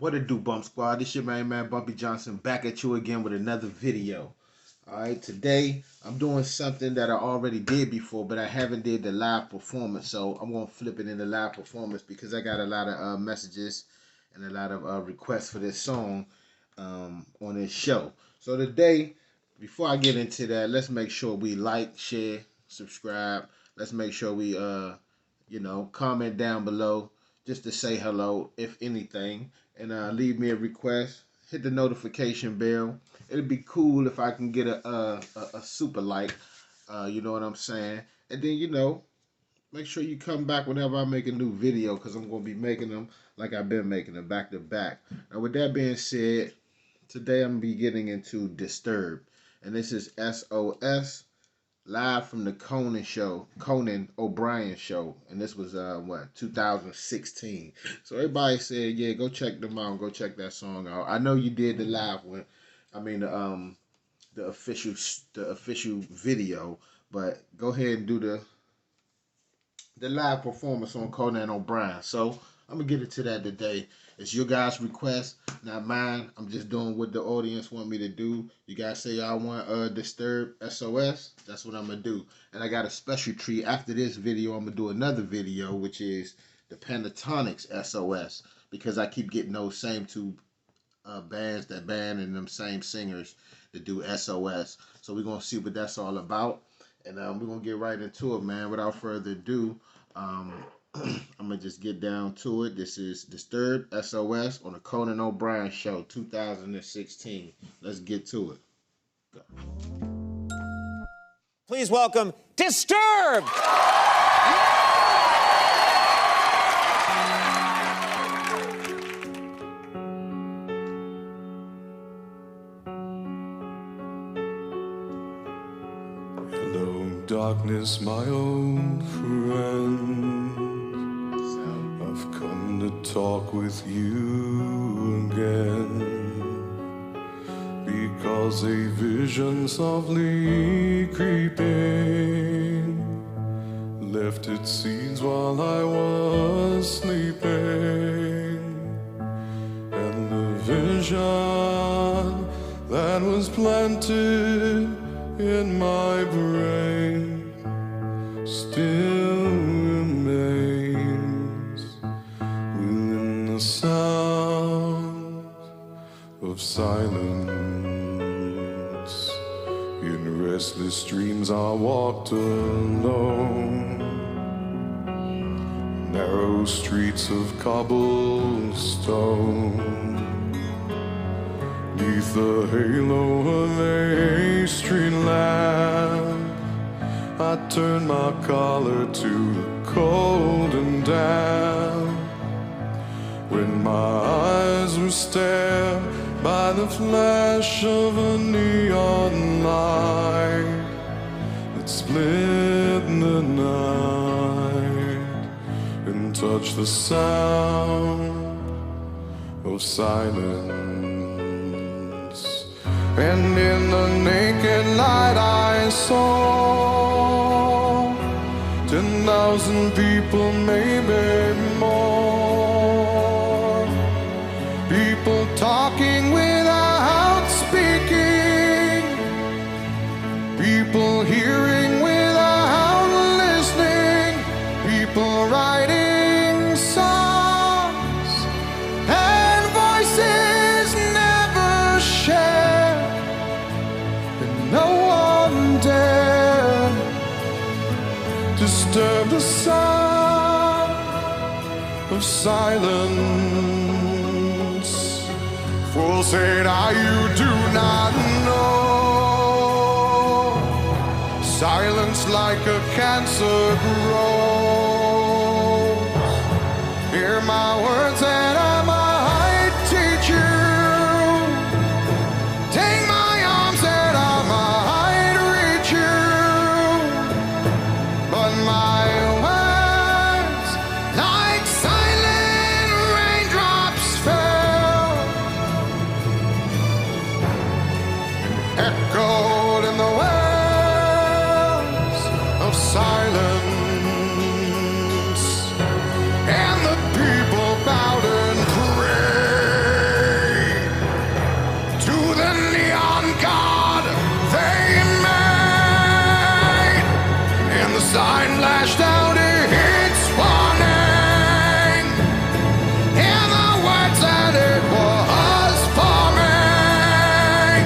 What it do, Bump Squad? This your main man, Bumpy Johnson, back at you again with another video. Alright, today I'm doing something that I already did before, but I haven't did the live performance. So I'm going to flip it into live performance because I got a lot of messages and a lot of requests for this song on this show. So today, before I get into that, let's make sure we like, share, subscribe. Let's make sure we, comment down below just to say hello, if anything. And leave me a request. Hit the notification bell. It'd be cool if I can get a super like. You know what I'm saying? And then, make sure you come back whenever I make a new video, because I'm going to be making them like I've been making them back to back. Now, with that being said, today I'm going to be getting into Disturbed. And this is SOS, live from the Conan O'Brien show. And this was, 2016. So everybody said, yeah, go check them out. Go check that song out. I know you did the live one. I mean, the official video. But go ahead and do the live performance on Conan O'Brien. So I'm going to get into that today. It's your guys' request, not mine. I'm just doing what the audience want me to do. You guys say y'all want Disturbed SOS. That's what I'm going to do. And I got a special treat. After this video, I'm going to do another video, which is the Pentatonics SOS. Because I keep getting those same two bands, that band and them same singers that do SOS. So we're going to see what that's all about. And we're going to get right into it, man. Without further ado, I'm going to just get down to it. This is Disturbed SOS on the Conan O'Brien Show 2016. Let's get to it. Go. Please welcome Disturbed! Hello, darkness, my old friend. I've come to talk with you again, because a vision softly creeping left its seeds while I was sleeping, and the vision that was planted in my brain still remains within the sound of silence. In restless dreams I walked alone, narrow streets of cobblestone, neath the halo of a street lamp. I turned my collar to the cold and damp, when my eyes were stared by the flash of a neon light that split the night and touched the sound of silence. And in the naked light I saw 10,000 people, maybe more. People talking without speaking, people hearing without listening, people writing songs and voices never shared, and no one dared disturb the sound of silence. Fools say now you do not know, silence like a cancer grows. Hear my words and I might teach you, take my arms and I might reach you, but my words like silent raindrops fell, echoed in the wells of silence, and the people bowed lashed out its warning in the words that it was forming.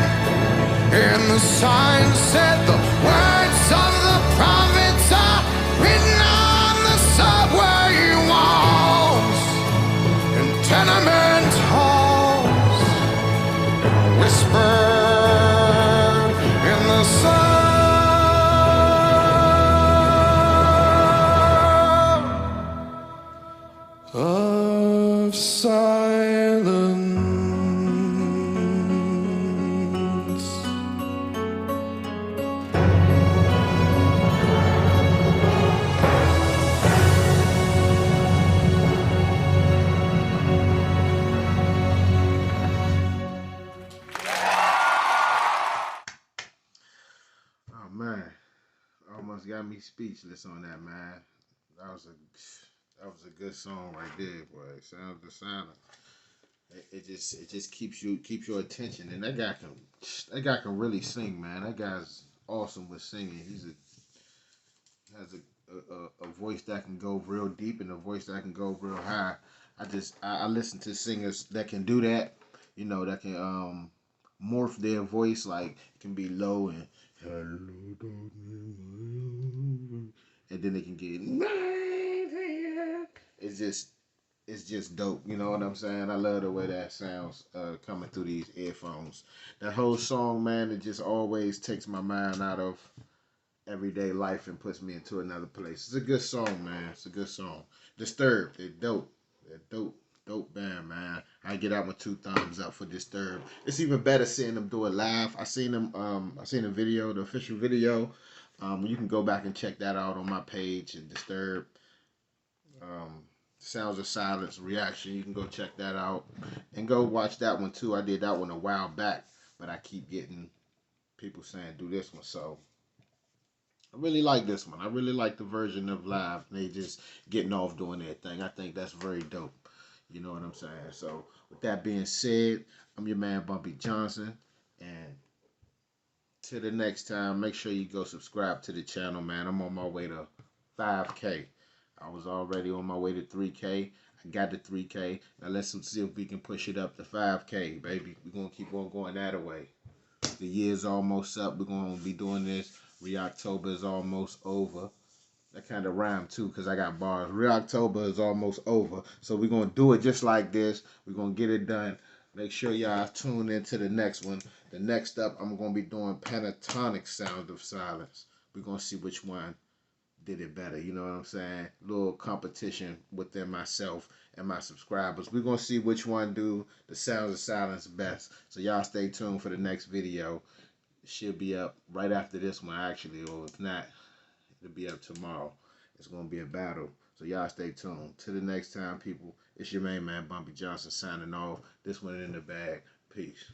In the sign said the words of the prophets are written on the subway walls and tenement halls, whispered in the sun of silence. Oh man, almost got me speechless on that, man. That was a good song right there, boy. Sounds of Silence. It just keeps your attention, and that guy can really sing, man. That guy's awesome with singing. Has a voice that can go real deep and a voice that can go real high. I listen to singers that can do that, that can morph their voice, like it can be low and hello darkness, and then it can get it's just dope. You know what I'm saying? I love the way that sounds coming through these earphones. That whole song, man, it just always takes my mind out of everyday life and puts me into another place. It's a good song, man. It's a good song. Disturbed, they're dope. They're dope band, man. I get out my 2 thumbs up for Disturbed. It's even better seeing them do it live. I seen the video, the official video. You can go back and check that out on my page and Disturbed. Sounds of Silence reaction. You can go check that out and go watch that one too. I did that one a while back, but I keep getting people saying do this one, so I really like this one. I really like the version of live. They just getting off doing their thing. I think that's very dope. You know what I'm saying? So with that being said, I'm your man Bumpy Johnson, and till the next time, make sure you go subscribe to the channel, man. I'm on my way to 5K. I was already on my way to 3K. I got to 3K. Now let's see if we can push it up to 5K, baby. We're going to keep on going that way. The year's almost up. We're going to be doing this. Re-October is almost over. That kind of rhymed too because I got bars. Re-October is almost over. So we're going to do it just like this. We're going to get it done. Make sure y'all tune into the next one. The next up, I'm going to be doing Pentatonic Sound of Silence. We're going to see which one did it better. You know what I'm saying? Little competition within myself and my subscribers. We're going to see which one do the Sounds of Silence best. So y'all stay tuned for the next video. It should be up right after this one, actually. Or if not, it'll be up tomorrow. It's going to be a battle. So y'all stay tuned. Till the next time, people, it's your main man, Bumpy Johnson, signing off. This one in the bag. Peace.